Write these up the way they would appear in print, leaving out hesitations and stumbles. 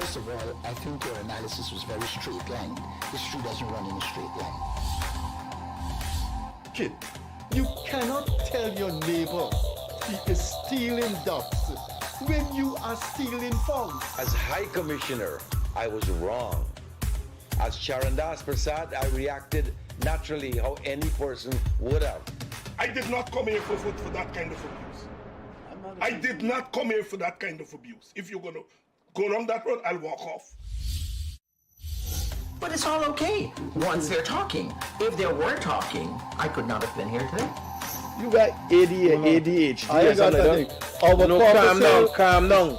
First of all, I think your analysis was very straight line. History doesn't run in a straight line. Kid, you cannot tell your neighbor he is stealing ducks when you are stealing frogs. As High Commissioner, I was wrong. As Charandas Prasad, I reacted naturally how any person would have. I did not come here for that kind of abuse. I did not come here for that kind of abuse. If you're going to go down that road, I'll walk off. But it's all okay once they're talking. If they were talking, I could not have been here today. You got ADHD. I got nothing. Calm down.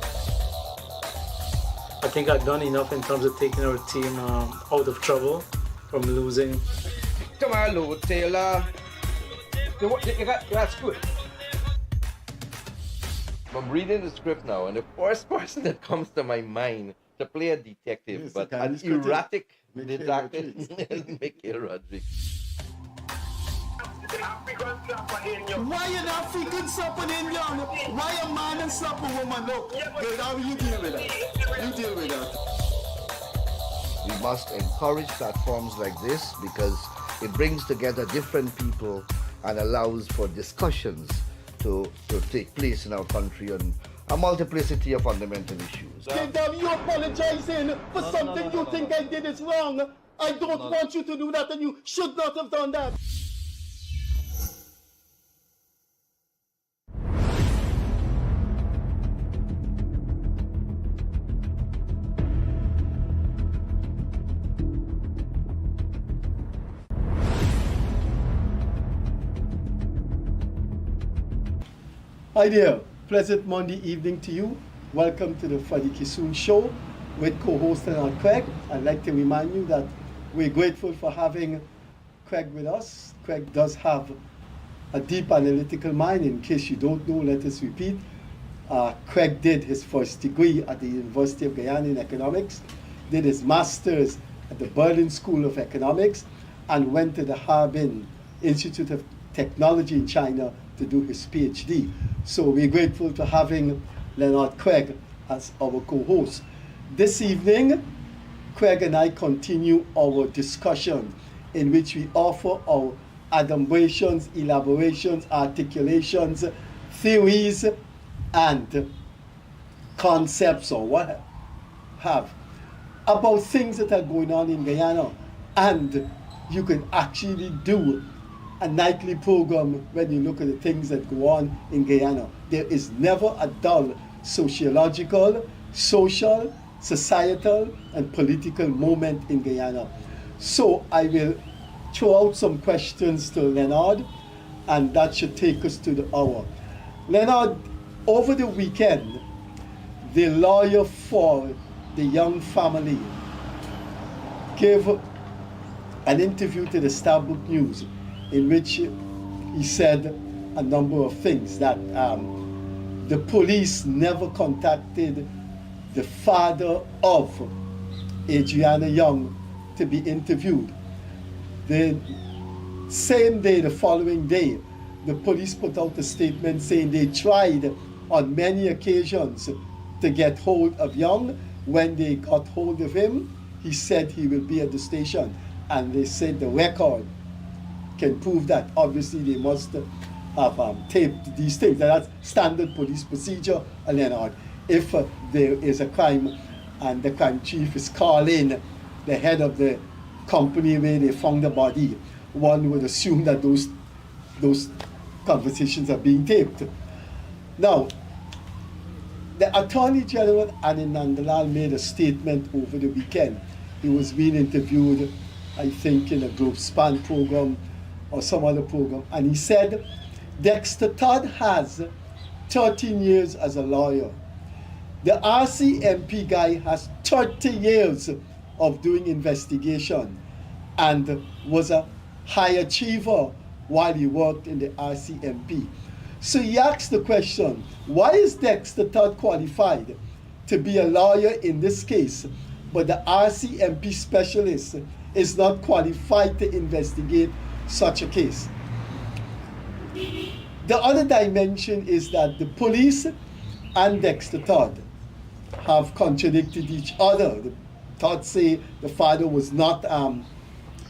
I think I've done enough in terms of taking our team out of trouble from losing. Come on, Lou Taylor. That's good. I'm reading the script now, and the first person that comes to my mind to play a detective, Yes, but the an detective. erratic Mikhail detective, Rodriguez. is Mikhail Rodriguez. Why you not freaking slapping in young? Why a man and slap a woman? No, but how you deal with that? You deal with that. We must encourage platforms like this because it brings together different people and allows for discussions to take place in our country on a multiplicity of fundamental issues. Kingdom, you apologizing for something you think I did is wrong. I don't want you to do that, and you should not have done that. Hi there, pleasant Monday evening to you. Welcome to the Freddie Kissoon show with co-host Leonard Craig. I'd like to remind you that we're grateful for having Craig with us. Craig does have a deep analytical mind. In case you don't know, let us repeat. Craig did his first degree at the University of Guyana in economics, did his master's at the Berlin School of Economics, and went to the Harbin Institute of Technology in China to do his PhD. So we're grateful for having Leonard Craig as our co-host. This evening, Craig and I continue our discussion in which we offer our adumbrations, elaborations, articulations, theories, and concepts or what have about things that are going on in Guyana. And you can actually do a nightly program when you look at the things that go on in Guyana. There is never a dull sociological, social, societal, and political moment in Guyana. So I will throw out some questions to Leonard, and that should take us to the hour. Leonard, over the weekend, the lawyer for the young family gave an interview to the Starbuck News in which he said a number of things, that the police never contacted the father of ADRIANNA Young to be interviewed. The same day, the following day, the police put out a statement saying they tried on many occasions to get hold of Young. When they got hold of him, he said he will be at the station, and they said the record can prove that. Obviously they must have taped these things. That's standard police procedure, Leonard. If there is a crime and the crime chief is calling the head of the company where they found the body, one would assume that those conversations are being taped. Now, the Attorney General Anand Nandalal made a statement over the weekend. He was being interviewed, I think, in a Globe Span program or some other program, and he said Dexter Todd has 13 years as a lawyer. The RCMP guy has 30 years of doing investigation and was a high achiever while he worked in the RCMP. So he asked the question, why is Dexter Todd qualified to be a lawyer in this case, but the RCMP specialist is not qualified to investigate such a case? The other dimension is that the police and Dexter Todd have contradicted each other. The thoughts say the father was not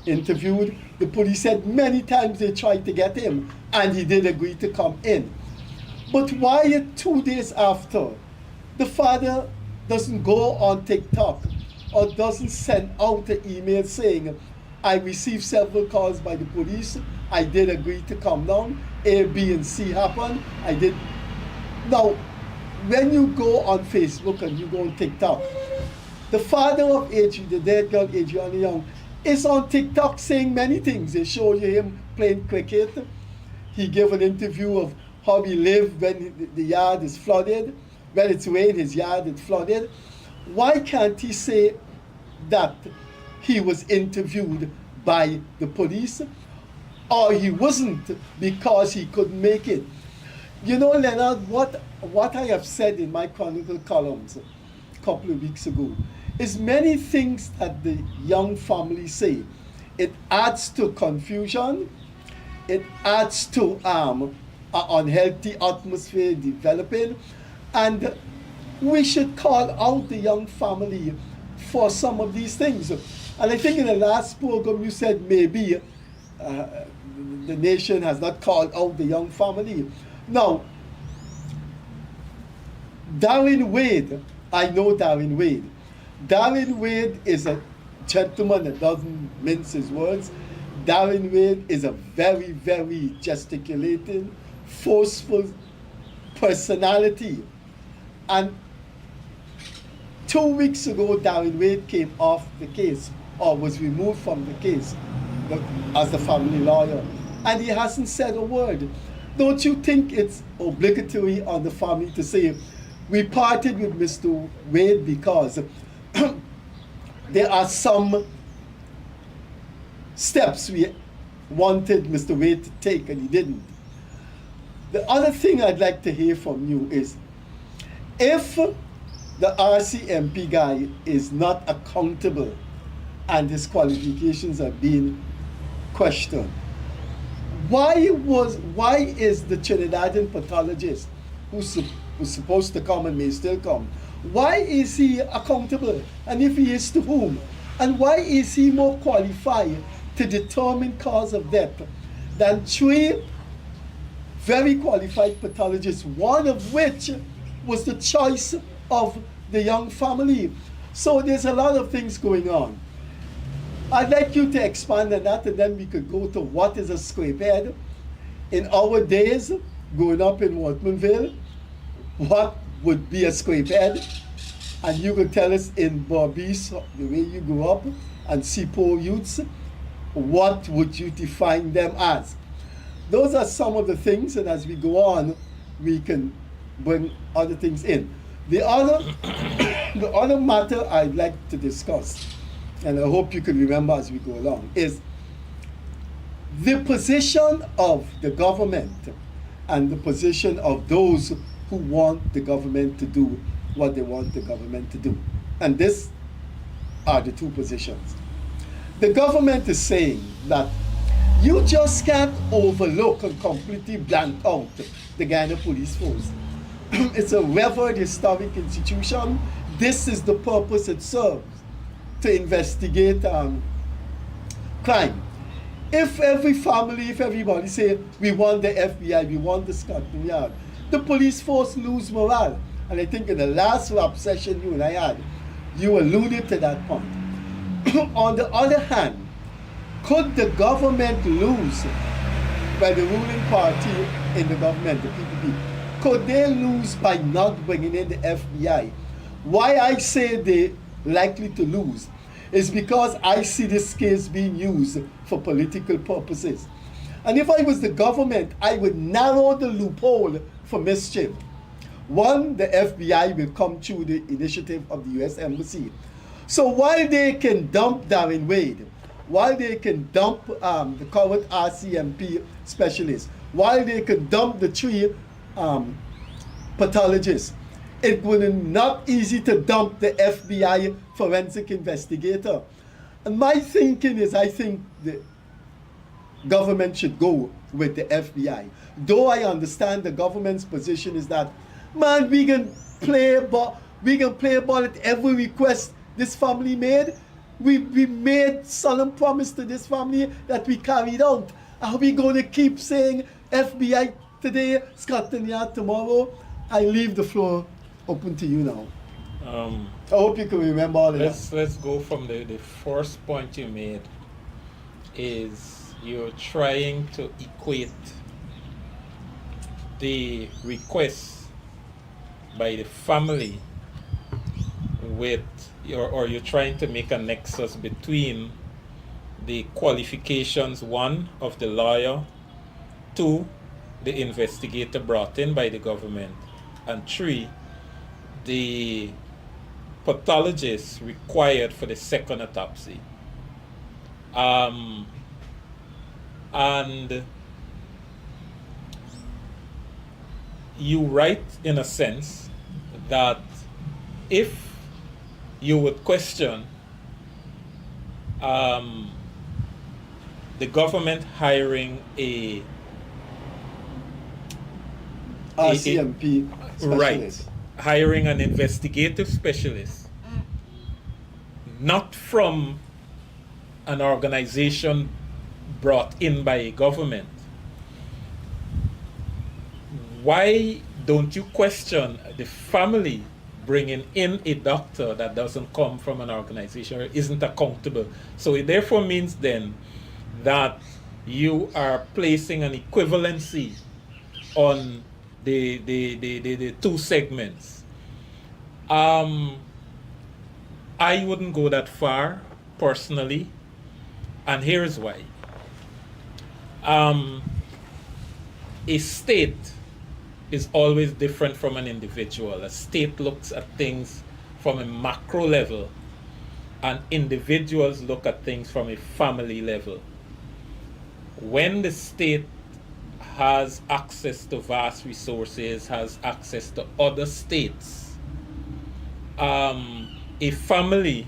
interviewed. The police said many times they tried to get him, and he did agree to come in. But why 2 days after, the father doesn't go on TikTok or doesn't send out an email saying, I received several calls by the police, I did agree to come down, A, B, and C happened, I did. Now, when you go on Facebook and you go on TikTok, the father of the dead girl, Adriana Young, is on TikTok saying many things. They show you him playing cricket. He gave an interview of how he lived when the yard is flooded. When it's rain, his yard is flooded. Why can't he say that he was interviewed by the police, or he wasn't because he couldn't make it? You know, Leonard, what I have said in my Chronicle columns a couple of weeks ago is many things that the Young family say. It adds to confusion. It adds to an unhealthy atmosphere developing. And we should call out the Young family for some of these things. And I think in the last program you said maybe the nation has not called out the Young family. Now, Darren Wade, I know Darren Wade. Darren Wade is a gentleman that doesn't mince his words. Darren Wade is a very, very gesticulating, forceful personality. And 2 weeks ago, Darren Wade came off the case, or was removed from the case as the family lawyer. And he hasn't said a word. Don't you think it's obligatory on the family to say, we parted with Mr. Wade because there are some steps we wanted Mr. Wade to take and he didn't. The other thing I'd like to hear from you is, if the RCMP guy is not accountable and his qualifications are being questioned, why is the Trinidadian pathologist who was supposed to come and may still come, why is he accountable? And if he is, to whom? And why is he more qualified to determine cause of death than 3 very qualified pathologists, one of which was the choice of the Young family? So there's a lot of things going on. I'd like you to expand on that, and then we could go to what is a scrapehead. In our days, growing up in Wortmanville, what would be a scrapehead? And you could tell us in Barbies, the way you grew up, and Seapool youths, what would you define them as? Those are some of the things, and as we go on, we can bring other things in. The other matter I'd like to discuss, and I hope you can remember as we go along, is the position of the government and the position of those who want the government to do what they want the government to do. And these are the two positions. The government is saying that you just can't overlook and completely blank out the Guyana Police Force. It's a revered historic institution. This is the purpose it serves, to investigate crime. If every family, if everybody say, we want the FBI, we want the Scotland Yard, the police force lose morale. And I think in the last rap session you and I had, you alluded to that point. On the other hand, could the government lose, by the ruling party in the government, the PPP, could they lose by not bringing in the FBI? Why I say they're likely to lose is because I see this case being used for political purposes. And if I was the government, I would narrow the loophole for mischief. One, the FBI will come through the initiative of the US Embassy. So while they can dump Darren Wade, while they can dump the current RCMP specialist, while they can dump the 3 pathologists, it will not easy to dump the FBI forensic investigator. And my thinking is, I think the government should go with the FBI. Though I understand the government's position is that, man, we can play, but We can play ball at every request this family made. We made solemn promise to this family that we carried out. Are we going to keep saying FBI today, Scotland Yard tomorrow? I leave the floor open to you now. I hope you can remember all of that. Let's go from the first point you made. Is you're trying to equate the request by the family with or you're trying to make a nexus between the qualifications, one, of the lawyer, two, the investigator brought in by the government, and three, the pathologist required for the second autopsy. And you write in a sense that if you would question the government hiring a RCMP specialist. Right, hiring an investigative specialist, not from an organization brought in by a government, why don't you question the family bringing in a doctor that doesn't come from an organization or isn't accountable? So it therefore means then that you are placing an equivalency on the two segments. I wouldn't go that far personally, and here's why. A state is always different from an individual. A state looks at things from a macro level, and individuals look at things from a family level. When the state has access to vast resources, has access to other states, a family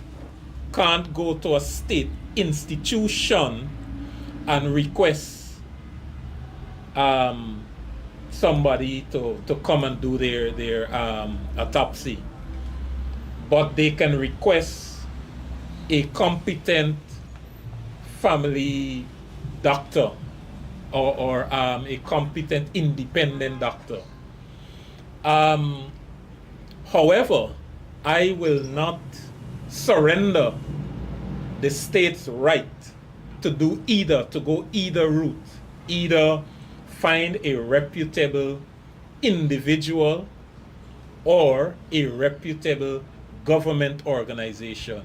can't go to a state institution and request somebody to come and do their autopsy, but they can request a competent family doctor or a competent independent doctor. However, I will not surrender the state's right to do either, to go either route, either find a reputable individual or a reputable government organization.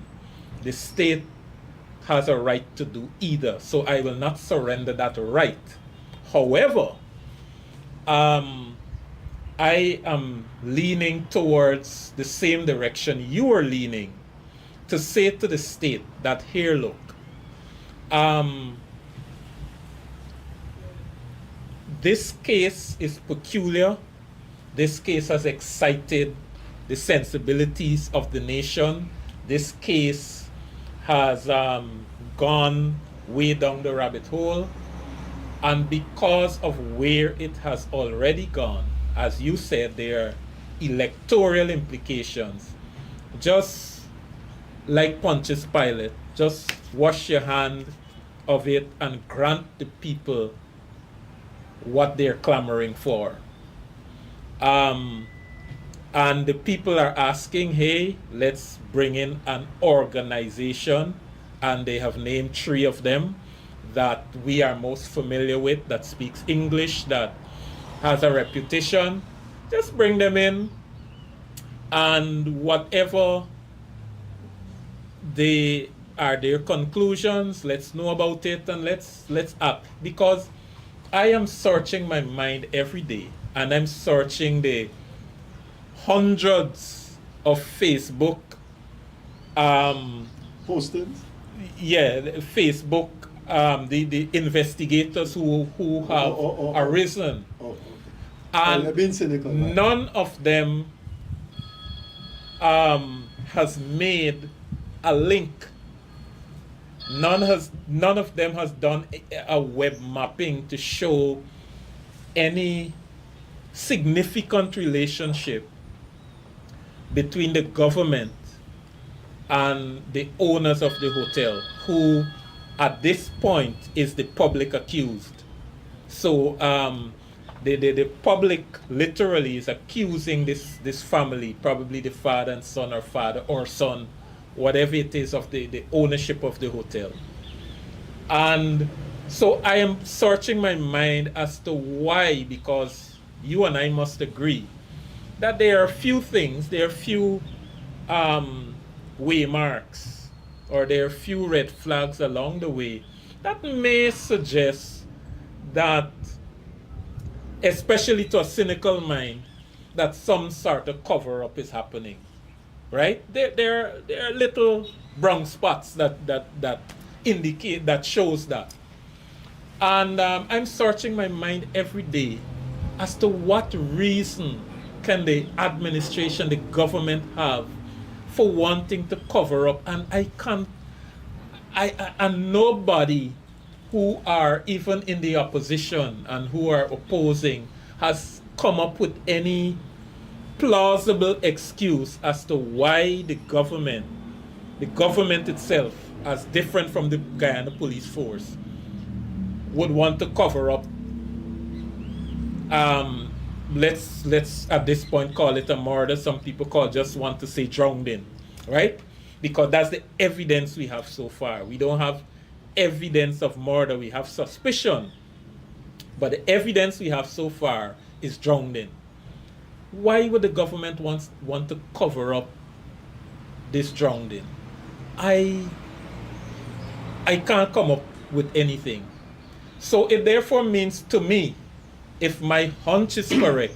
The state has a right to do either, so I will not surrender that right. However, I am leaning towards the same direction you are leaning, to say to the state that, here, look, this case is peculiar. This case has excited the sensibilities of the nation. This case has gone way down the rabbit hole. And because of where it has already gone, as you said, there are electoral implications. Just like Pontius Pilate, just wash your hand of it and grant the people what they're clamoring for. And the people are asking, hey, let's bring in an organization, and they have named 3 of them that we are most familiar with, that speaks English, that has a reputation. Just bring them in, and whatever they are their conclusions, let's know about it, and let's act. Because I am searching my mind every day, and I'm searching the hundreds of Facebook postings. Yeah, Facebook, the investigators who have arisen. And none of them has made a link. None of them has done a web mapping to show any significant relationship between the government and the owners of the hotel, who at this point is the public accused. So the public literally is accusing this family, probably the father and son, or father or son, whatever it is, of the ownership of the hotel. And so I am searching my mind as to why, because you and I must agree that there are few things, there are few waymarks, or there are few red flags along the way that may suggest that, especially to a cynical mind, that some sort of cover-up is happening, right? There are little brown spots that indicate, that shows that. And I'm searching my mind every day as to what reason can the administration, the government have for wanting to cover up. And and nobody who are even in the opposition and who are opposing has come up with any plausible excuse as to why the government itself, as different from the Guyana police force, would want to cover up. Let's at this point call it a murder. Some people just want to say drowning, right? Because that's the evidence we have so far. We don't have evidence of murder. We have suspicion, but the evidence we have so far is drowning. Why would the government want to cover up this drowning? I can't come up with anything. So it therefore means to me, if my hunch is correct,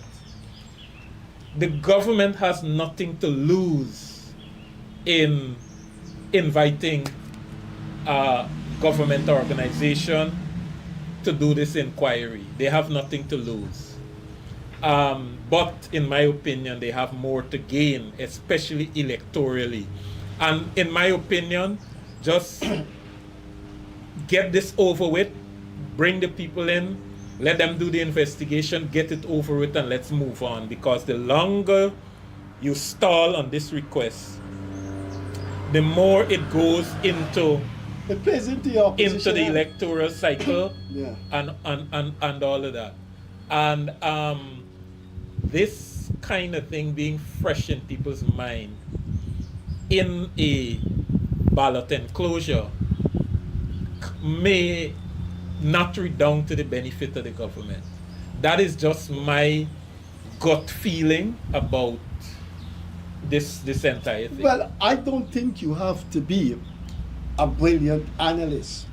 the government has nothing to lose in inviting a government organization to do this inquiry. They have nothing to lose. But in my opinion, they have more to gain, especially electorally. And in my opinion, just get this over with, bring the people in, let them do the investigation, get it over with, and let's move on. Because the longer you stall on this request, the more it goes into it plays into your opposition, into the electoral cycle, yeah, and all of that. And this kind of thing being fresh in people's mind in a ballot enclosure may not redound to the benefit of the government. That is just my gut feeling about this entire thing. Well, I don't think you have to be a brilliant analyst.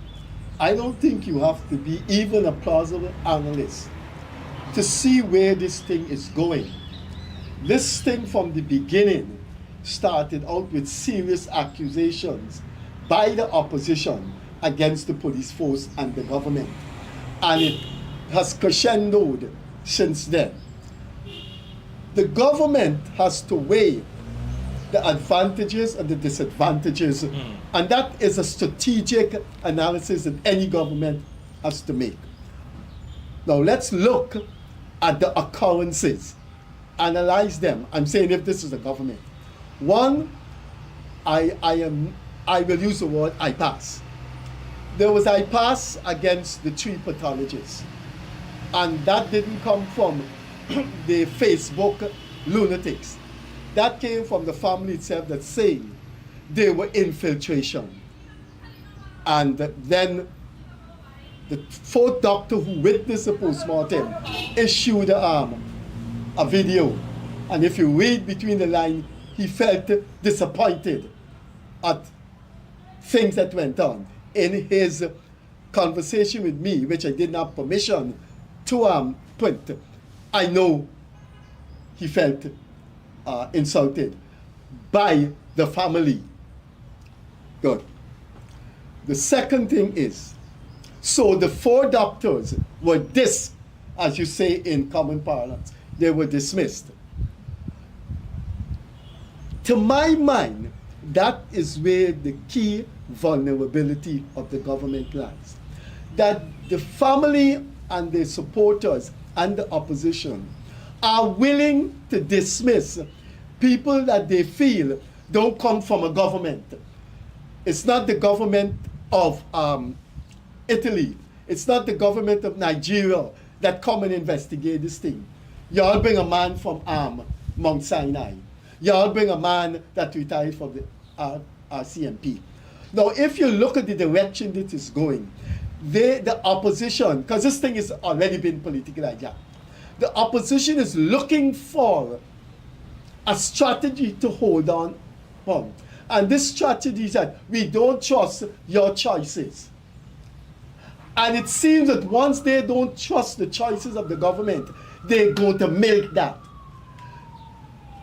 I don't think you have to be even a plausible analyst to see where this thing is going. This thing from the beginning started out with serious accusations by the opposition against the police force and the government. And it has crescendoed since then. The government has to weigh the advantages and the disadvantages, and that is a strategic analysis that any government has to make. Now let's look at the occurrences, analyze them. I'm saying if this is a government. One, I will use the word I pass. There was I pass against the 3 pathologists, and that didn't come from the Facebook lunatics. That came from the family itself that's saying they were infiltration. And then the 4th doctor who witnessed the postmortem issued a video. And if you read between the lines, he felt disappointed at things that went on. In his conversation with me, which I didn't have permission to print, I know he felt insulted by the family. Good. The second thing is, so the 4 doctors were as you say in common parlance, they were dismissed. To my mind, that is where the key vulnerability of the government lies. That the family and the supporters and the opposition are willing to dismiss people that they feel don't come from a government. It's not the government of Italy. It's not the government of Nigeria that come and investigate this thing. Y'all bring a man from Mount Sinai. Y'all bring a man that retired from the RCMP. Now, if you look at the direction that is going, the opposition, because this thing has already been politically hijacked, the opposition is looking for a strategy to hold on. And this strategy is that we don't trust your choices. And it seems that once they don't trust the choices of the government, they're going to milk that.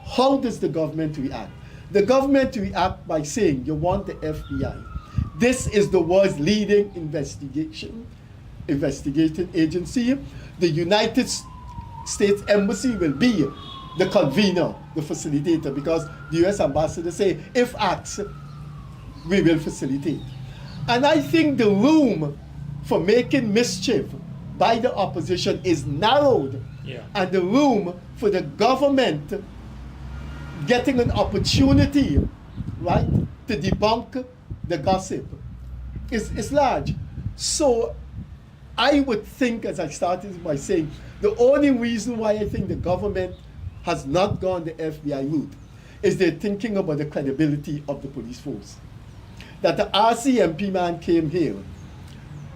How does the government react? The government react by saying, you want the FBI. This is the world's leading investigating agency. The United States Embassy will be the convener, the facilitator, because the US ambassador say, if asked, we will facilitate. And I think the room for making mischief by the opposition is narrowed. Yeah. And the room for the government getting an opportunity, right, to debunk the gossip is large. So I would think, as I started by saying, the only reason why I think the government has not gone the FBI route is they're thinking about the credibility of the police force. That the RCMP man came here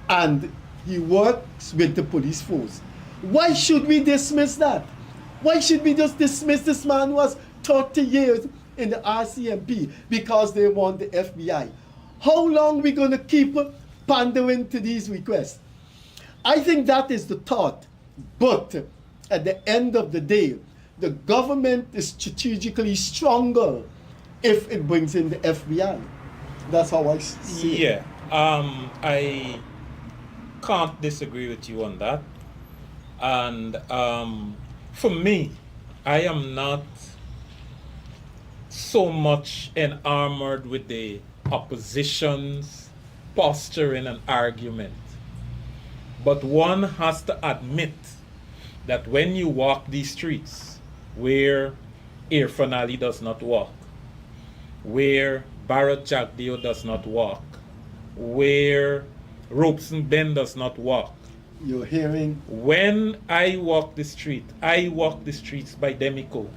and he works with the police force. Why should we dismiss that? Why should we just dismiss this man who was 30 years in the RCMP because they want the FBI? How long are we going to keep pandering to these requests? I think that is the thought. But at the end of the day, the government is strategically stronger if it brings in the FBI. That's how I see it. Yeah, I can't disagree with you on that. And for me, I am not so much enamored with the opposition's posturing and argument. But one has to admit that when you walk these streets where Irfan Ali does not walk, where Bharat Jagdeo does not walk, where Robeson Ben does not walk, you're hearing? When I walk the street, I walk the streets by Demico.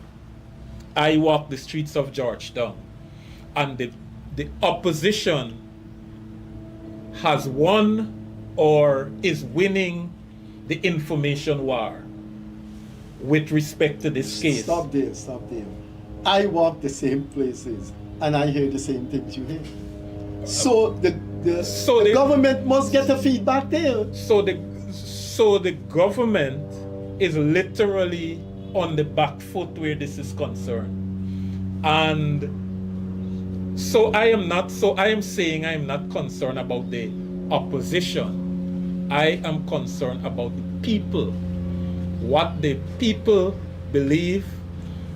I walk the streets of Georgetown. And the opposition has won or is winning the information war with respect to this case. Stop there. I walk the same places and I hear the same things you hear. So the government must get the feedback there. So the government is literally on the back foot where this is concerned. And so I am saying I am not concerned about the opposition. I am concerned about the people. What the people believe,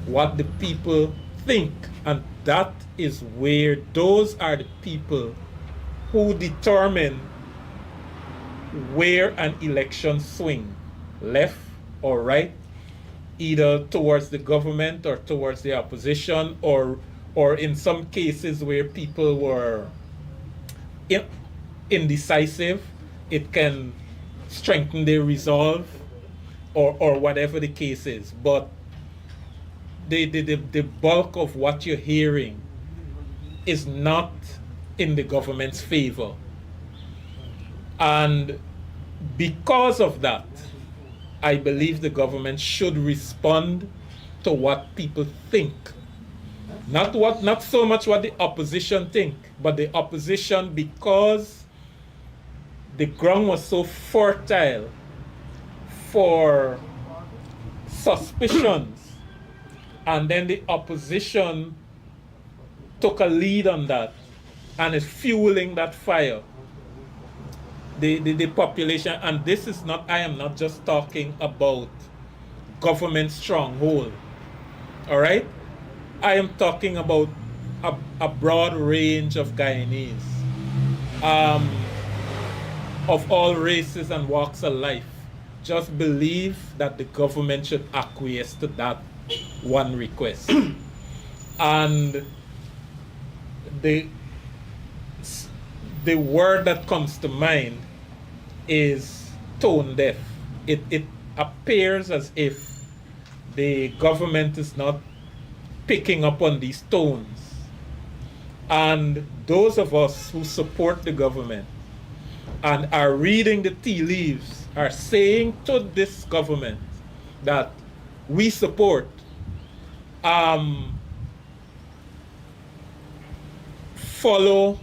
what the people think. And that is where those are the people who determine where an election swing, left or right, either towards the government or towards the opposition, or in some cases where people were indecisive, it can strengthen their resolve, or whatever the case is. But the bulk of what you're hearing is not in the government's favor. And because of that, I believe the government should respond to what people think. Not so much what the opposition think, but the opposition, because the ground was so fertile for suspicions, and then the opposition took a lead on that and is fueling that fire. The population, and this is not, I am not just talking about government stronghold, all right? I am talking about a broad range of Guyanese, of all races and walks of life, just believe that the government should acquiesce to that one request. And the word that comes to mind is tone deaf. It appears as if the government is not picking up on these tones. And those of us who support the government and are reading the tea leaves are saying to this government that we support follow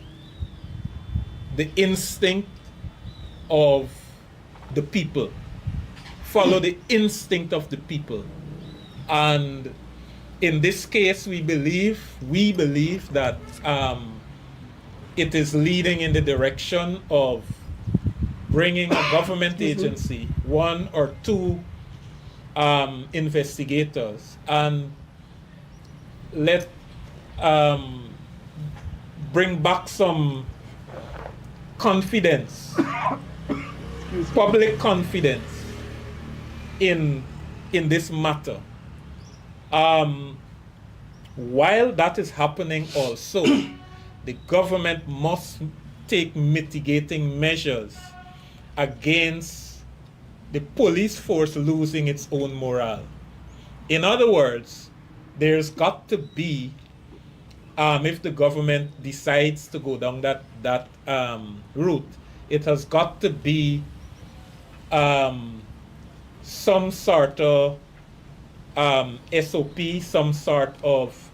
the instinct of the people. Follow the instinct of the people. And in this case, we believe that it is leading in the direction of bringing a government agency, one or two investigators, and let bring back some confidence, public confidence in this matter. While that is happening also, the government must take mitigating measures against the police force losing its own morale. In other words, there's got to be, if the government decides to go down that route, it has got to be some sort of SOP, some sort of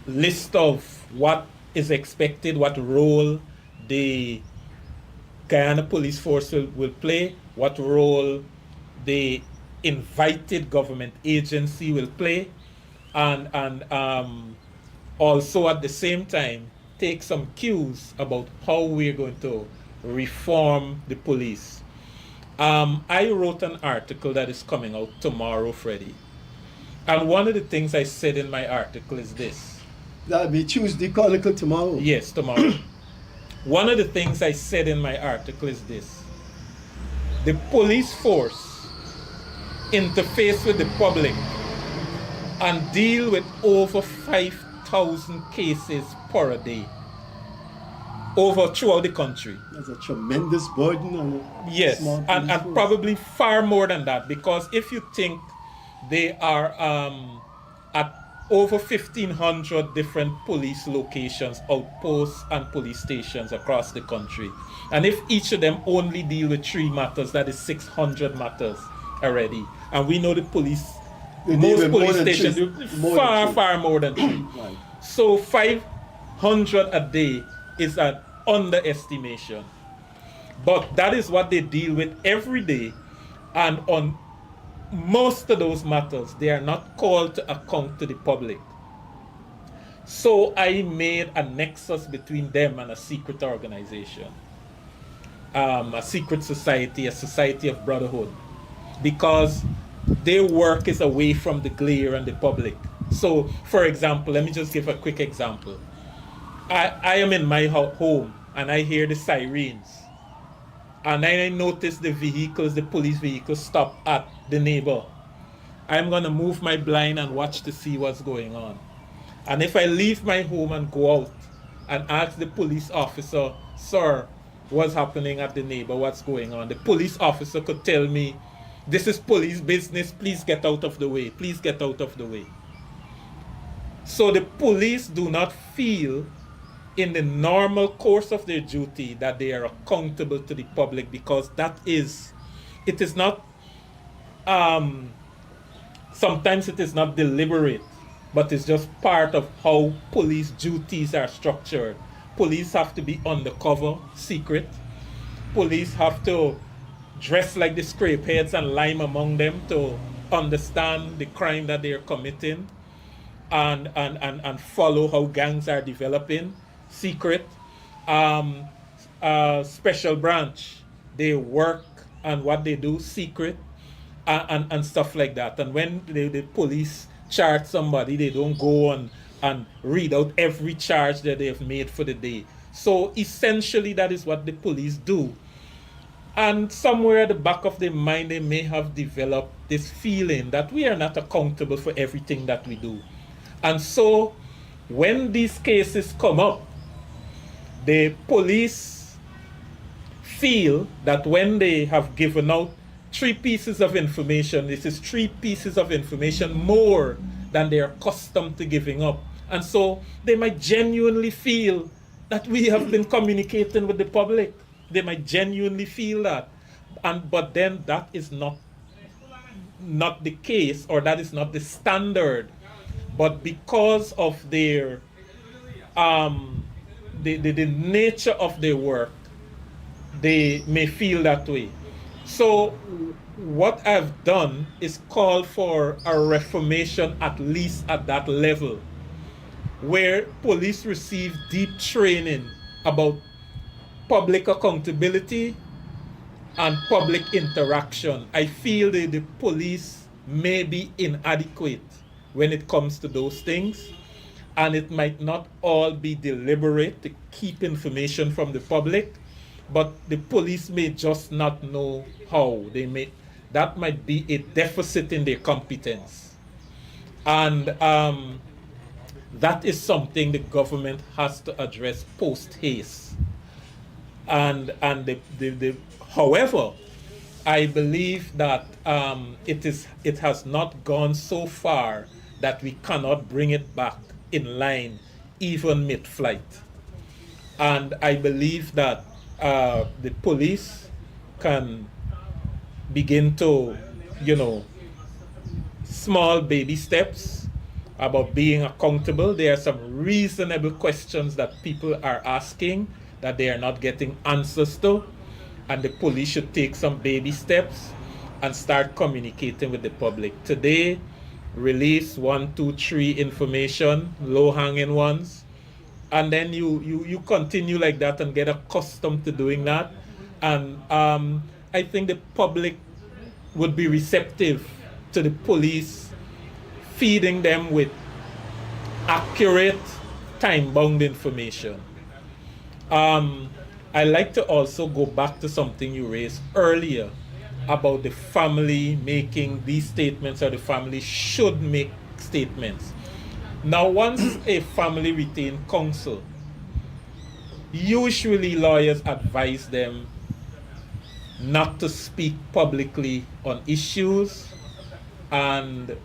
list of what is expected, what role the Guyana Police Force will play, what role the invited government agency will play, and also at the same time take some cues about how we're going to reform the police. I wrote an article that is coming out tomorrow, Freddie. And one of the things I said in my article is this. That'll be Tuesday Chronicle tomorrow. Yes, tomorrow. One of the things I said in my article is this. The police force interface with the public and deal with over 5,000 cases per day throughout the country. That's a tremendous burden on a yes, small and police force. probably far more than that, because if you think they are at over 1,500 different police locations, outposts, and police stations across the country. And if each of them only deal with 3 matters, that is 600 matters already. And we know the police, most police stations do far more than 3. Right. So 500 a day is an underestimation. But that is what they deal with every day. And on most of those matters, they are not called to account to the public. So I made a nexus between them and a secret organization, a secret society, a society of brotherhood, because their work is away from the glare and the public. So, for example, let me just give a quick example. I am in my home and I hear the sirens. And I notice the vehicles, the police vehicles, stop at the neighbor. I'm going to move my blind and watch to see what's going on. And if I leave my home and go out and ask the police officer, sir, what's happening at the neighbor, what's going on? The police officer could tell me, this is police business, please get out of the way, please get out of the way. So the police do not feel in the normal course of their duty that they are accountable to the public, because it is not, sometimes it is not deliberate, but it's just part of how police duties are structured. Police have to be undercover, secret. Police have to dress like the scrapeheads and lime among them to understand the crime that they are committing, and follow how gangs are developing. Secret. Special branch, they work and what they do secret, and stuff like that. And when the police charge somebody, they don't go and read out every charge that they have made for the day. So essentially that is what the police do. And somewhere at the back of their mind, they may have developed this feeling that we are not accountable for everything that we do. And so when these cases come up, the police feel that when they have given out 3 pieces of information, this is 3 pieces of information more than they are accustomed to giving up. And so they might genuinely feel that we have been communicating with the public. They might genuinely feel that. But then that is not the case, or that is not the standard. But because of their the nature of their work, they may feel that way. So what I've done is call for a reformation, at least at that level, where police receive deep training about public accountability and public interaction. I feel that the police may be inadequate when it comes to those things, and it might not all be deliberate to keep information from the public, but the police may just not know how. That might be a deficit in their competence. And that is something the government has to address post haste. However, I believe that it has not gone so far that we cannot bring it back in line, even mid-flight. And I believe that the police can begin to, small baby steps about being accountable. There are some reasonable questions that people are asking that they are not getting answers to, and the police should take some baby steps and start communicating with the public. Today, release 1, 2, 3 information, low-hanging ones, and then you continue like that and get accustomed to doing that. And I think the public would be receptive to the police feeding them with accurate, time-bound information. I like to also go back to something you raised earlier about the family making these statements, or the family should make statements. Now, once a family retains counsel, usually lawyers advise them not to speak publicly on issues, and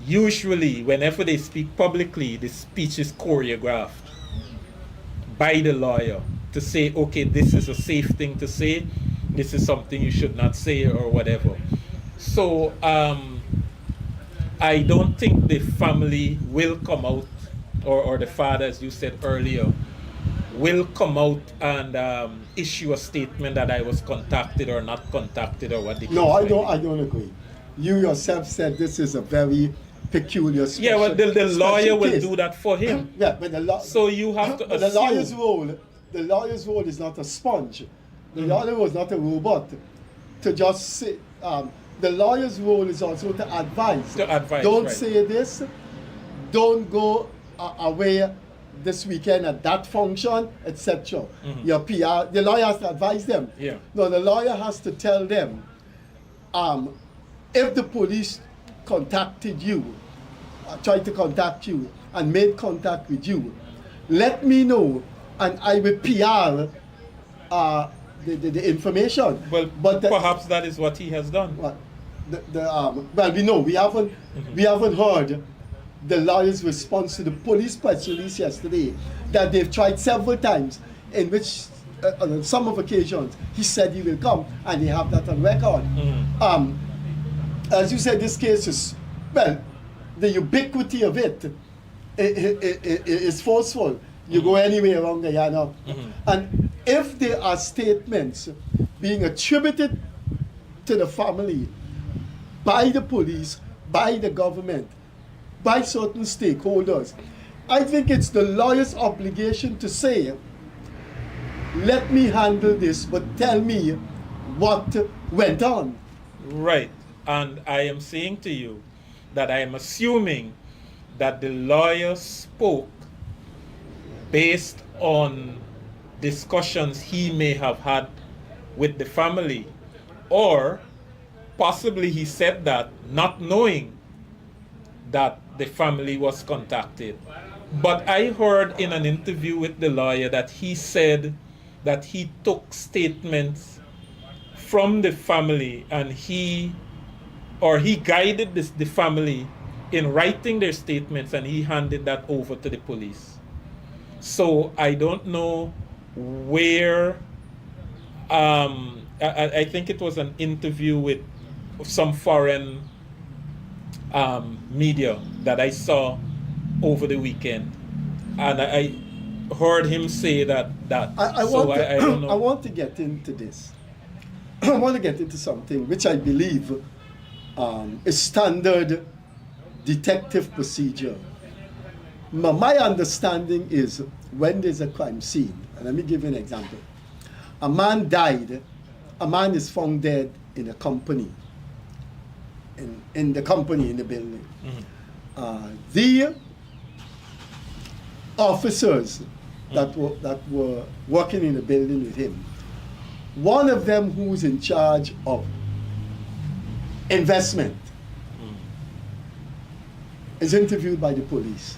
usually whenever they speak publicly, the speech is choreographed by the lawyer to say, okay, this is a safe thing to say, this is something you should not say, or whatever. So I don't think the family will come out, or the father, as you said earlier, will come out and issue a statement that I was contacted or not contacted, or what the case No, I may don't agree. You yourself said this is a very peculiar special, yeah, well, the lawyer will case. do that for him. Yeah, but so you have to the assume. the lawyer's role is not a sponge. The lawyer was not a robot to just say. The lawyer's role is also to advise. Don't right. say this. Don't go away this weekend at that function, etc. Your PR, the lawyer has to advise them. Yeah. No, the lawyer has to tell them, if the police contacted you, tried to contact you, and made contact with you, let me know, and I will PR the information. Well, but perhaps that is what he has done. Well, we haven't heard the lawyer's response to the police press release yesterday, that they've tried several times, in which on some of occasions he said he will come, and they have that on record. As you said, this case is, well, the ubiquity of it is forceful. You go anywhere around Guyana. And if there are statements being attributed to the family by the police, by the government, by certain stakeholders, I think it's the lawyer's obligation to say, let me handle this, but tell me what went on. Right. And I am saying to you that I am assuming that the lawyer spoke based on discussions he may have had with the family, or possibly he said that not knowing that the family was contacted. But I heard in an interview with the lawyer that he said that he took statements from the family and he guided the family in writing their statements and he handed that over to the police. So I don't know where, I think it was an interview with some foreign media that I saw over the weekend. And I heard him say that. I don't know. I want to get into this. I want to get into something which I believe is standard detective procedure. My understanding is when there's a crime scene, and let me give you an example. A man died, a man is found dead in a company, in the company, in the building. The officers that were working in the building with him, one of them who's in charge of investment is interviewed by the police,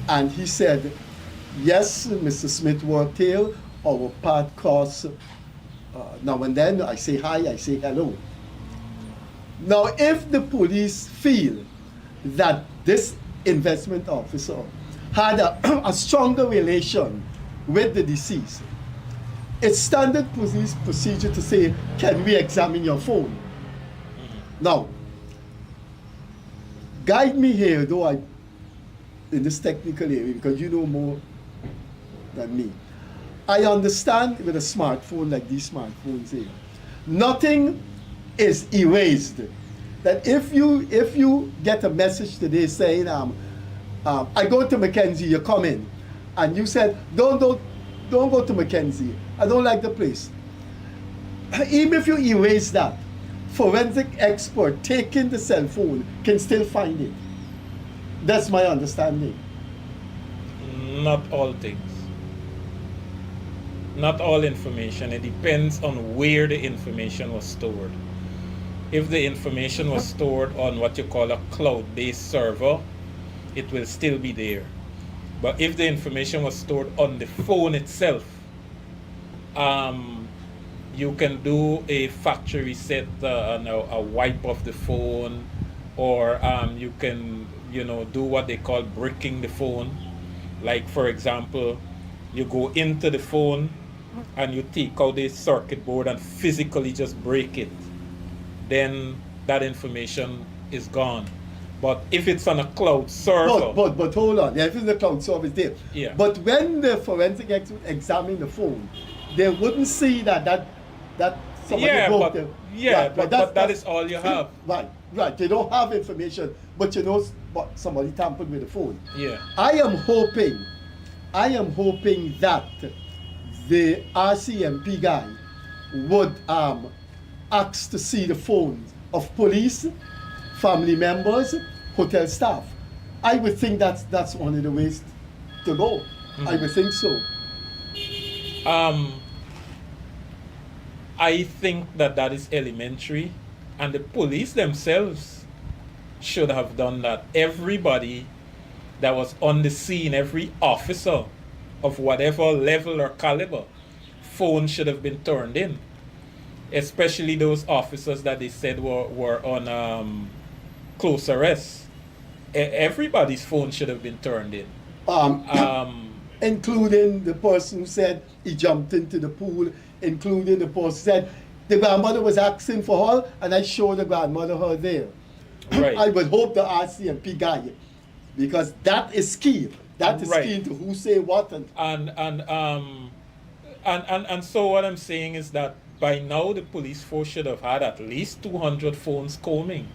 and he said, yes, Mr. Smith worked here, our path cross now and then. I say hi, I say hello. Now if the police feel that this investment officer had a stronger relation with the deceased, it's standard police procedure to say, can we examine your phone? Now, guide me here, though in this technical area, because you know more than me. I understand with a smartphone like these smartphones here, nothing is erased. That if you get a message today saying, I go to Mackenzie, you come in, and you said, don't go to Mackenzie, I don't like the place. Even if you erase that, forensic expert taking the cell phone can still find it. That's my understanding. Not all things. Not all information. It depends on where the information was stored. If the information was stored on what you call a cloud-based server, it will still be there. But if the information was stored on the phone itself, you can do a factory reset, a wipe of the phone, or you can, do what they call bricking the phone. Like, for example, you go into the phone and you take out the circuit board and physically just break it. Then that information is gone. But if it's on a cloud server... But hold on, if it's the cloud server, it's there. Yeah. But when the forensic expert examine the phone, they wouldn't see that somebody broke them. Yeah, but that is all you have. Right. They don't have information, but but somebody tampered with the phone. Yeah. I am hoping that the RCMP guy would ask to see the phones of police, family members, hotel staff. I would think that's one of the ways to go. I would think so. I think that is elementary, and the police themselves should have done that. Everybody that was on the scene, every officer of whatever level or caliber, phone should have been turned in. Especially those officers that they said were on close arrest. Everybody's phone should have been turned in. Including the person who said he jumped into the pool, including the person who said the grandmother was asking for her, and I showed the grandmother her there. Right. I would hope the RCMP guy, because that is key. That is key to who say what. And so what I'm saying is that by now the police force should have had at least 200 phones combing.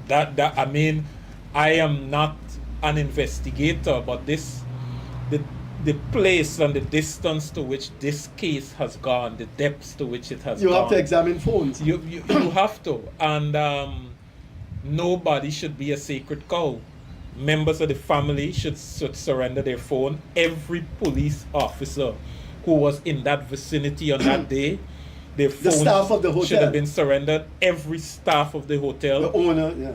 I mean, I am not an investigator, but the place and the distance to which this case has gone, the depths to which it has gone. You have to examine phones. You have to. And nobody should be a sacred cow. Members of the family should surrender their phone. Every police officer who was in that vicinity on that day, their phones staff of the hotel should have been surrendered. Every staff of the hotel. The owner, yeah.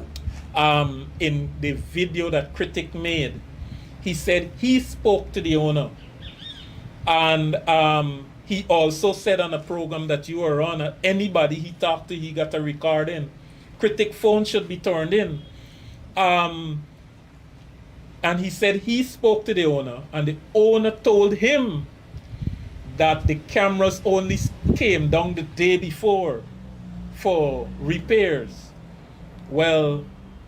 in the video that Critic made, he said he spoke to the owner. And he also said on a program that you were on, anybody he talked to, he got a recording. Critic phone should be turned in. And he said he spoke to the owner, and the owner told him that the cameras only came down the day before for repairs. Well,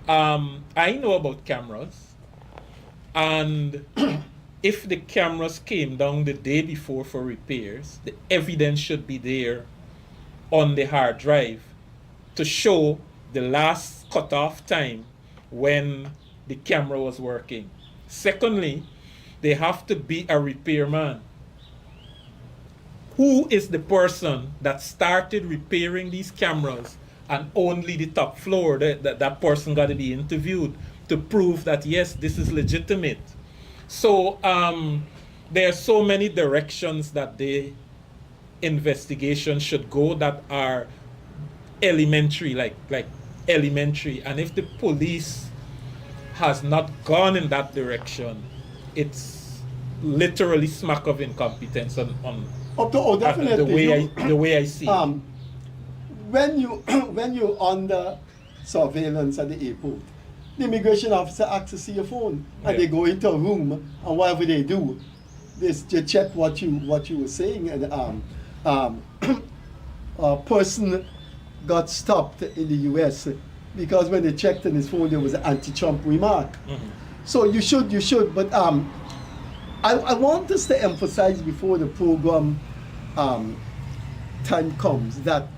I know about cameras, and if the cameras came down the day before for repairs, the evidence should be there on the hard drive to show the last cutoff time when the camera was working. Secondly, they have to be a repairman. Who is the person that started repairing these cameras, and only the top floor, that person got to be interviewed to prove that yes, this is legitimate. So there are so many directions that the investigation should go that are elementary, like elementary. And if the police has not gone in that direction, it's literally smack of incompetence on definitely. The way I see it. When you're under surveillance at the airport, the immigration officer asks to see your phone, and they go into a room, and whatever they do, they check what you were saying, and a person got stopped in the U.S. because when they checked on his phone, there was an anti-Trump remark. Mm-hmm. So you should, but I want us to emphasize before the program time comes that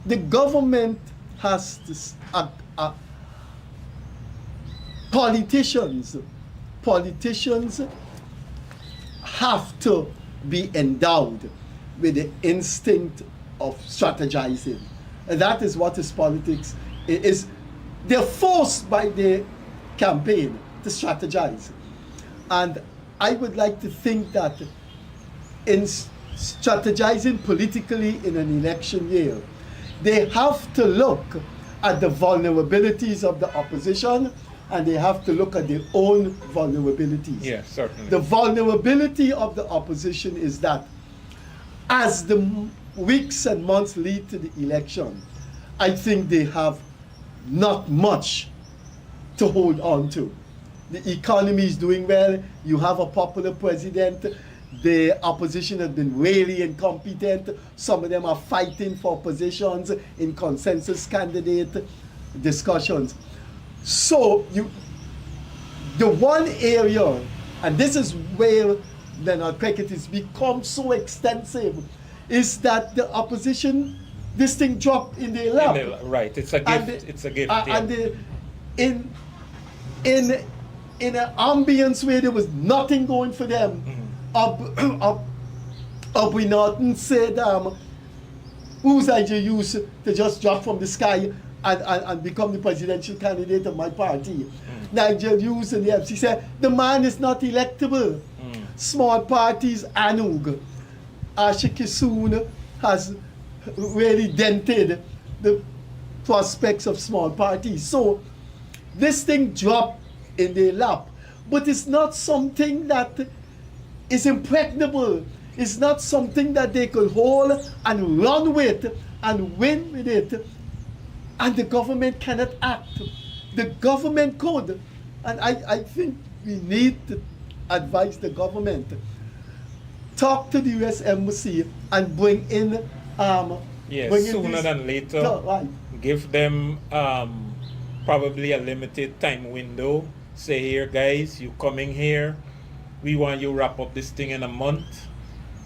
the government has to, politicians have to be endowed with the instinct of strategizing. And that is what is politics. They're forced by the campaign to strategize. And I would like to think that in strategizing politically in an election year, they have to look at the vulnerabilities of the opposition, and they have to look at their own vulnerabilities. Yeah, certainly. The vulnerability of the opposition is that as the weeks and months lead to the election, I think they have not much to hold on to. The economy is doing well. You have a popular president. The opposition has been really incompetent. Some of them are fighting for positions in consensus candidate discussions. So the one area, and this is where Leonard cricket has become so extensive, is that the opposition, this thing dropped in their lap. Right, it's a gift. It's a gift. Yeah. And in an ambience where there was nothing going for them, Aubrey Norton said, whose idea used to just drop from the sky and become the presidential candidate of my party. Nigel Hughes and the FC said, the man is not electable. Small parties, Anug. Frederick Kissoon has really dented the prospects of small parties. So this thing dropped in their lap. But it's not something that is impregnable. It's not something that they could hold and run with and win with it. And the government cannot act. The government could. And I think we need to advise the government. Talk to the U.S. Embassy and bring in... sooner than later. Right. Give them probably a limited time window. Say, here guys, you coming here. We want you to wrap up this thing in a month.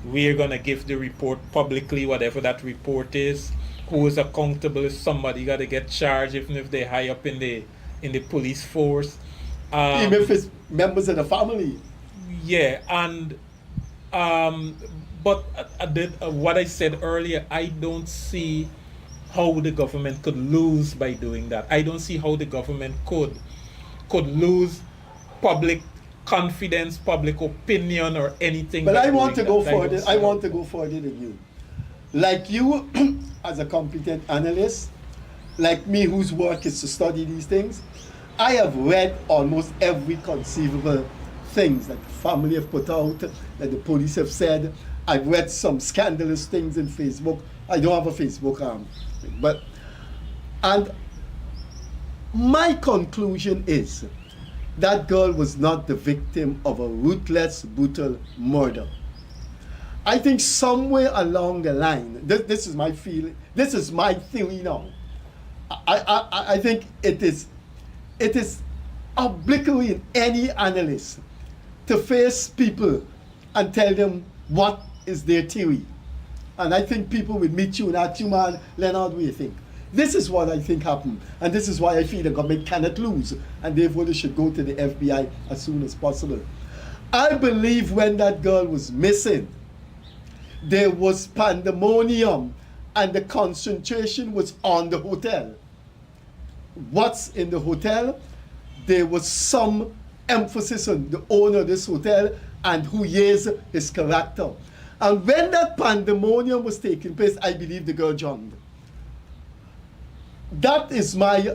We're going to give the report publicly, whatever that report is. Who is accountable if somebody got to get charged, even if they're high up in the police force. Even if it's members of the family. Yeah, and but what I said earlier, I don't see how the government could lose by doing that. I don't see how the government could lose public confidence, public opinion, or anything. But I want to go further. I want to go further than you. Like you, as a competent analyst, like me, whose work is to study these things, I have read almost every conceivable things that the family have put out, that the police have said. I've read some scandalous things in Facebook. I don't have a Facebook, and my conclusion is that girl was not the victim of a ruthless, brutal murder. I think somewhere along the line, this is my feeling, this is my theory now. I think it is obligatory in any analyst to face people and tell them what is their theory. And I think people will meet you and ask you, man, Leonard, what do you think? This is what I think happened, and this is why I feel the government cannot lose, and therefore they should go to the FBI as soon as possible. I believe when that girl was missing, there was pandemonium, and the concentration was on the hotel. What's in the hotel? There was some emphasis on the owner of this hotel and who is his character. And when that pandemonium was taking place, I believe the girl jumped. That is my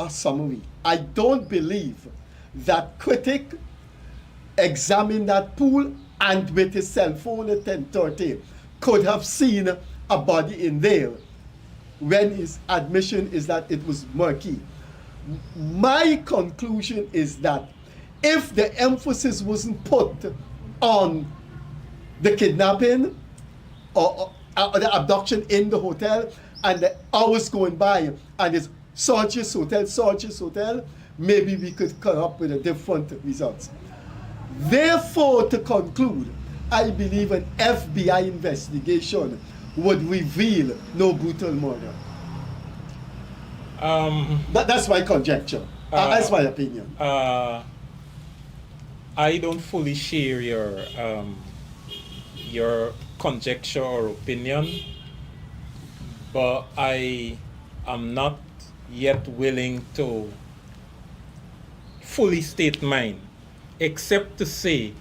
summary. I don't believe that critic examined that pool and with his cell phone at 10:30 could have seen a body in there when his admission is that it was murky. My conclusion is that if the emphasis wasn't put on the kidnapping or the abduction in the hotel, and the hours going by, and it's Sarge's hotel, maybe we could come up with a different results. Therefore, to conclude, I believe an FBI investigation would reveal no brutal murder. That's my conjecture. That's my opinion. I don't fully share your conjecture or opinion, but I am not yet willing to fully state mine, except to say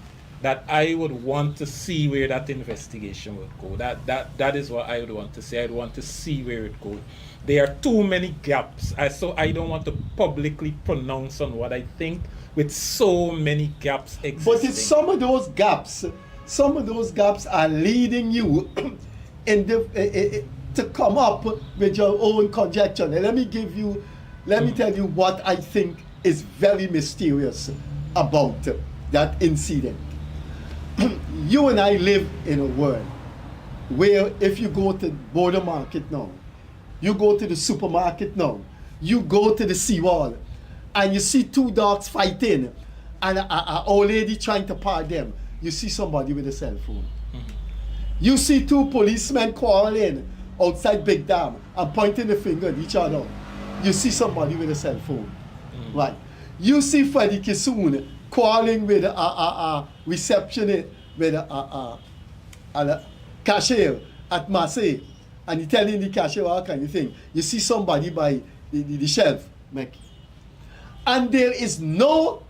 that I would want to see where that investigation would go. That is what I would want to say. I'd want to see where it goes. There are too many gaps, so I don't want to publicly pronounce on what I think with so many gaps existing. But it's some of those gaps are leading you in to come up with your own conjecture. Now, let me tell you what I think is very mysterious about that incident. You and I live in a world where if you go to border market now, you go to the supermarket now, you go to the seawall, and you see two dogs fighting, and an old lady trying to part them, you see somebody with a cell phone. Mm-hmm. You see two policemen quarreling outside Big Dam and pointing the finger at each other. You see somebody with a cell phone. Mm-hmm. Right. You see Freddie Kissoon quarreling with a receptionist, with a cashier at Marseille, and he telling the cashier all kind of thing. You see somebody by the shelf, and there is no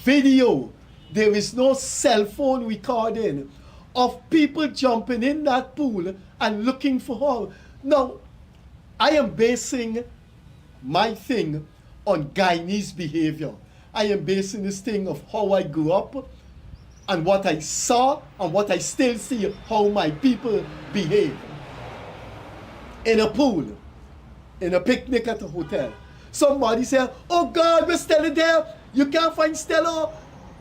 video, there is no cell phone recording of people jumping in that pool and looking for her. Now, I am basing my thing on Guyanese behavior. I am basing this thing of how I grew up and what I saw and what I still see, how my people behave. In a pool, in a picnic at a hotel. Somebody said, oh God, where's Stella there? You can't find Stella.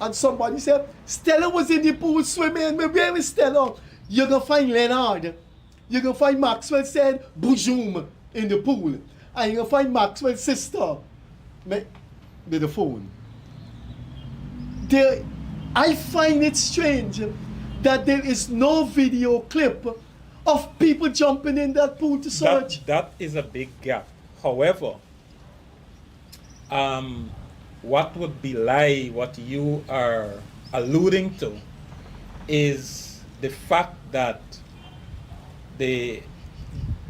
And somebody said, Stella was in the pool swimming. Where is Stella? You're going to find Leonard. You're going to find Maxwell said, Boujum in the pool. And you're going to find Maxwell's sister with the phone. I find it strange that there is no video clip of people jumping in that pool to search. That is a big gap. However, what would belie what you are alluding to is the fact that there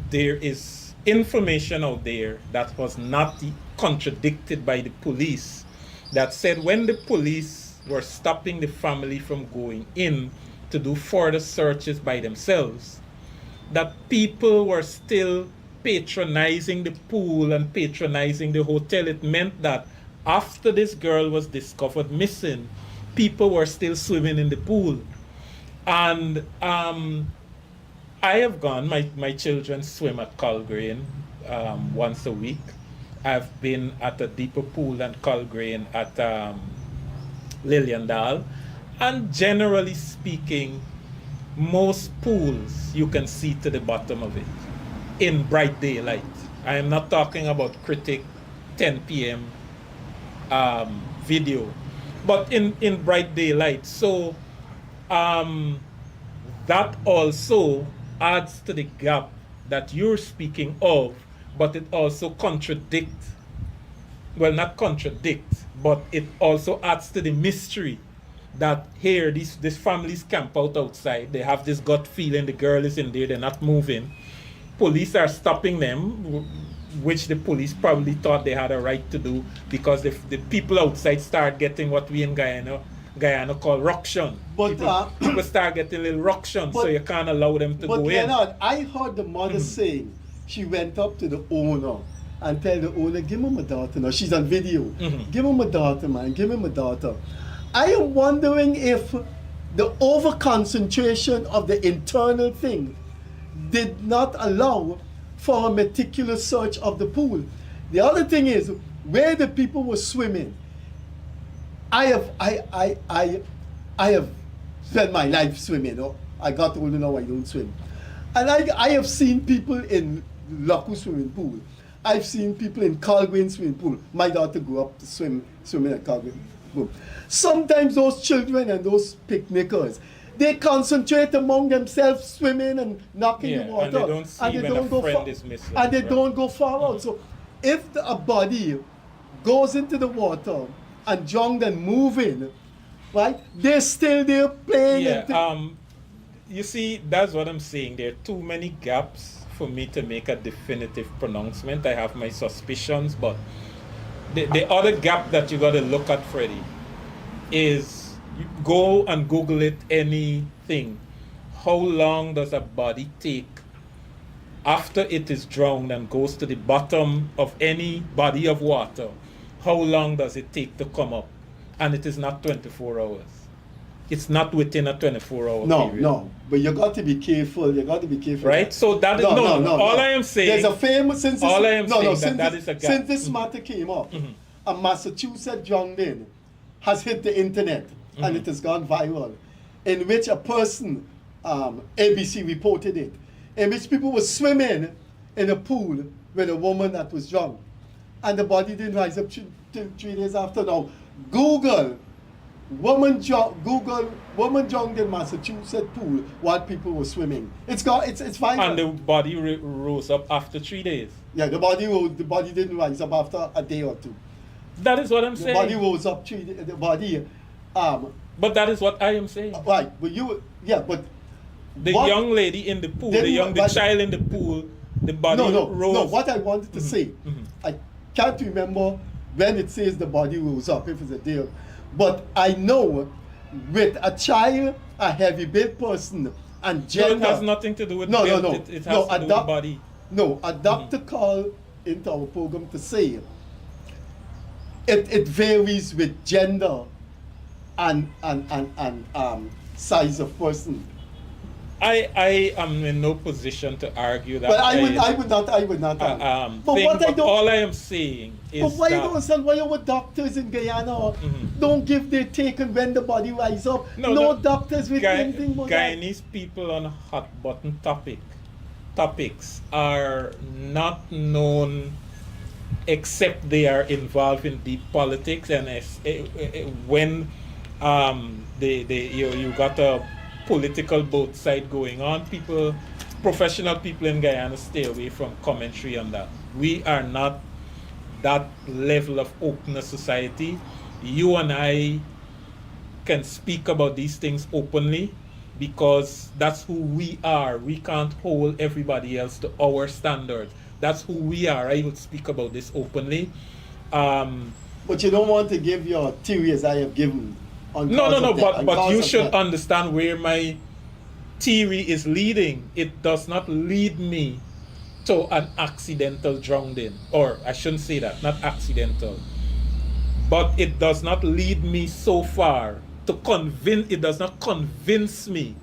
is information out there that was not contradicted by the police, that said when the police were stopping the family from going in to do further searches by themselves, that people were still patronizing the pool and patronizing the hotel. It meant that after this girl was discovered missing, people were still swimming in the pool. And I have gone, my children swim at Colgrain once a week. I've been at a deeper pool than Colgrain at Liliandal. And generally speaking, most pools you can see to the bottom of it in bright daylight. I am not talking about critic 10 p.m. Video, but in bright daylight. So that also adds to the gap that you're speaking of, but it also contradicts, well, not contradict, but it also adds to the mystery that here these families camp out outside. They have this gut feeling the girl is in there, they're not moving. Police are stopping them, which the police probably thought they had a right to do, because the people outside start getting what we in Guyana call ruction. But people start getting a little ruction, so you can't allow them to go Leonard, in. I heard the mother saying she went up to the owner and tell the owner, give me my daughter now. She's on video. Give me my daughter, man. Give me my daughter. I am wondering if the over-concentration of the internal thing did not allow for a meticulous search of the pool. The other thing is, where the people were swimming, I have spent my life swimming. I got older now, I don't swim. And I have seen people in Laku swimming pool. I've seen people in Colgrain swimming pool. My daughter grew up to swimming at Colgrain pool. Sometimes those children and those picnickers, they concentrate among themselves swimming and knocking the water. And they don't see when a friend is missing. And they don't go far out. So if a body goes into the water and drowned and moving, right, they're still there playing. Yeah, you see, that's what I'm saying. There are too many gaps for me to make a definitive pronouncement. I have my suspicions, but the other gap that you got to look at, Freddie, is you go and Google it, anything. How long does a body take after it is drowned and goes to the bottom of any body of water? How long does it take to come up? And it is not 24 hours. It's not within a 24-hour period. No, but you got to be careful. You got to be careful. Right? So that is no. All I am saying. There's a famous since this, all I am saying since that this, is a gap. Since this matter came up, a Massachusetts drowning has hit the internet and it has gone viral, in which a person, ABC reported it, in which people were swimming in a pool with a woman that was drowned, and the body didn't rise up till 3 days after. Now, Google woman drowned in Massachusetts pool while people were swimming. It's viral. And the body rose up after 3 days. Yeah, the body didn't rise up after a day or two. That is what I'm saying. The body rose up 3 days. The body. But that is what I am saying. Right, but the young lady in the pool, the child in the pool, the body rose. No, what I wanted to say, I can't remember when it says the body rose up, if it's a day. But I know with a child, a heavy built person, and gender. So it has nothing to do with no. It has to do with body. No, a doctor called into our program to say it varies with gender and size of person. I am in no position to argue that. Well, I would not. But all I am saying is but why you don't understand why our doctors in Guyana don't give their take on when the body rise up? No doctors with anything more. Guyanese people on hot button topics are not known, except they are involved in deep politics, and when you got a political both side going on, professional people in Guyana stay away from commentary on that. We are not that level of openness society. You and I can speak about these things openly because that's who we are. We can't hold everybody else to our standards. That's who we are. I would speak about this openly. But you don't want to give your theory as I have given. No, but you should understand where my theory is leading. It does not lead me to an accidental drowning, or I shouldn't say that, not accidental, but it does not lead me so far to it does not convince me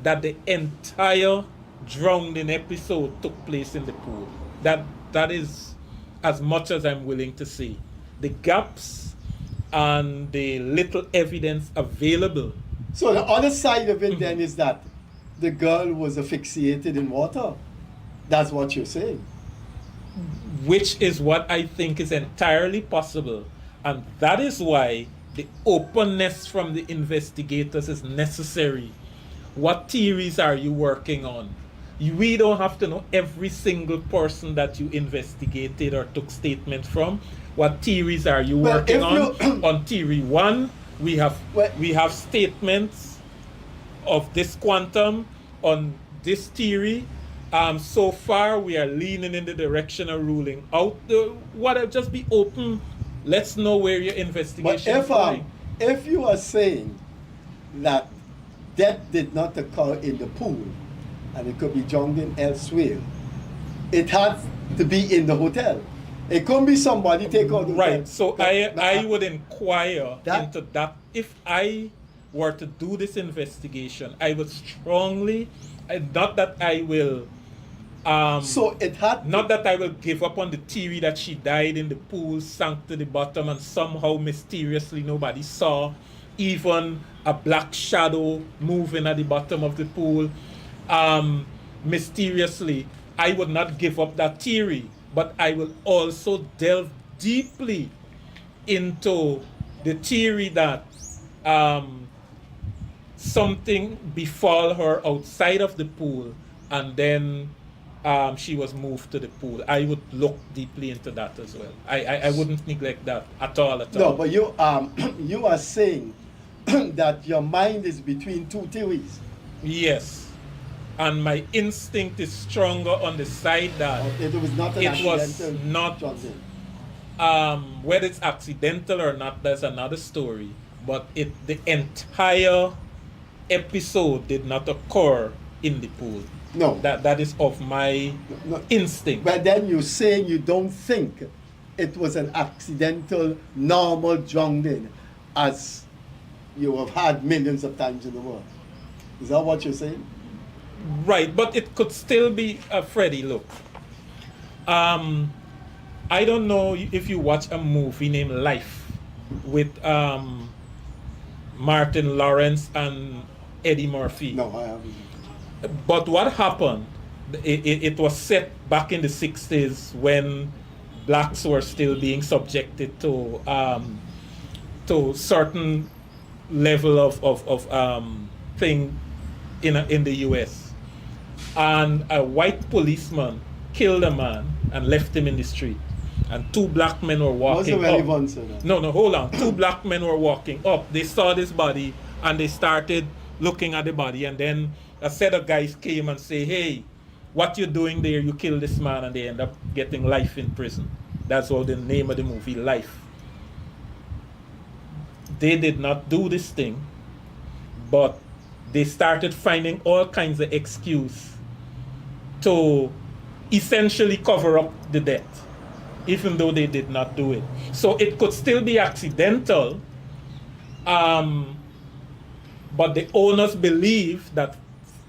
that the entire drowning episode took place in the pool. That is as much as I'm willing to say. The gaps and the little evidence available. So the other side of it then is that the girl was asphyxiated in water. That's what you're saying. Which is what I think is entirely possible. And that is why the openness from the investigators is necessary. What theories are you working on? We don't have to know every single person that you investigated or took statements from. What theories are you working on? On theory 1, we have statements of this quantum. On this theory, so far we are leaning in the direction of ruling out whatever. Just be open. Let's know where your investigation is going. If you are saying that death did not occur in the pool and it could be drowned in elsewhere, it has to be in the hotel. It couldn't be somebody take out the right. hotel. So I would inquire into that. If I were to do this investigation, I would strongly, not that I will. So it had. Not that I will give up on the theory that she died in the pool, sank to the bottom, and somehow mysteriously nobody saw even a black shadow moving at the bottom of the pool. Mysteriously, I would not give up that theory, but I will also delve deeply into the theory that something befall her outside of the pool, and then she was moved to the pool. I would look deeply into that as well. I wouldn't neglect that at all. No, but you you are saying that your mind is between two theories. Yes, and my instinct is stronger on the side that it was not an accidental. Whether it's accidental or not, that's another story. But the entire episode did not occur in the pool. No. That is of my instinct. But then you're saying you don't think it was an accidental, normal drowning as you have had millions of times in the world. Is that what you're saying? Right, but it could still be Freddie, look. I don't know if you watch a movie named Life with Martin Lawrence and Eddie Murphy. No, I haven't. But what happened, it was set back in the 60s when blacks were still being subjected to certain level of thing in the US. And a white policeman killed a man and left him in the street. And two black men were walking up. No, hold on. Two black men were walking up. They saw this body and they started looking at the body, and then a set of guys came and say, hey, what you doing there? You killed this man, and they end up getting life in prison. That's all the name of the movie, Life. They did not do this thing, but they started finding all kinds of excuse to essentially cover up the death, even though they did not do it. So it could still be accidental, but the owners believe that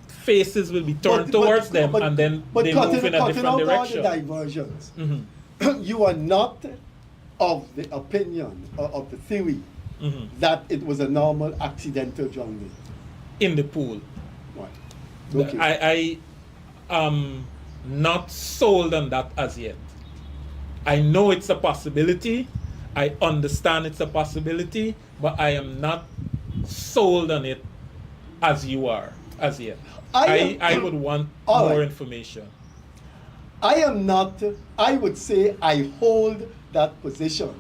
faces will be turned towards them, and then they move in a different direction. All the diversions. You are not of the opinion or of the theory that it was a normal accidental drowning in the pool. Right. Okay. I am not sold on that as yet. I know it's a possibility. I understand it's a possibility, but I am not sold on it as you are as yet. I would want more information. I am not, I would say I hold that position.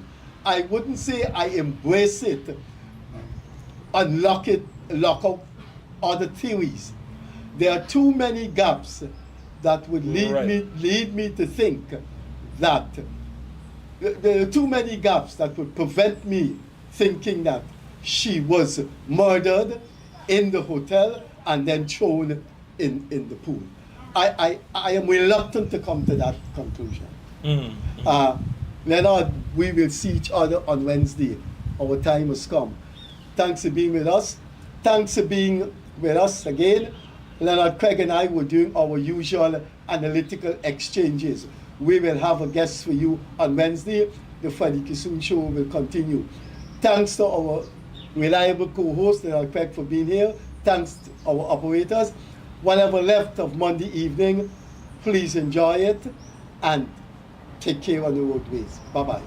I wouldn't say I embrace it, unlock it, lock out other theories. There are too many gaps that would lead me to think that there are too many gaps that would prevent me thinking that she was murdered in the hotel and then thrown in the pool. I am reluctant to come to that conclusion. Mm. Leonard, we will see each other on Wednesday. Our time has come. Thanks for being with us. Thanks for being with us again. Leonard, Craig and I were doing our usual analytical exchanges. We will have a guest for you on Wednesday. The Freddie Kissoon show will continue. Thanks to our reliable co-host, Leonard Craig, for being here. Thanks to our operators. Whatever left of Monday evening, please enjoy it and take care on the roadways. Bye-bye.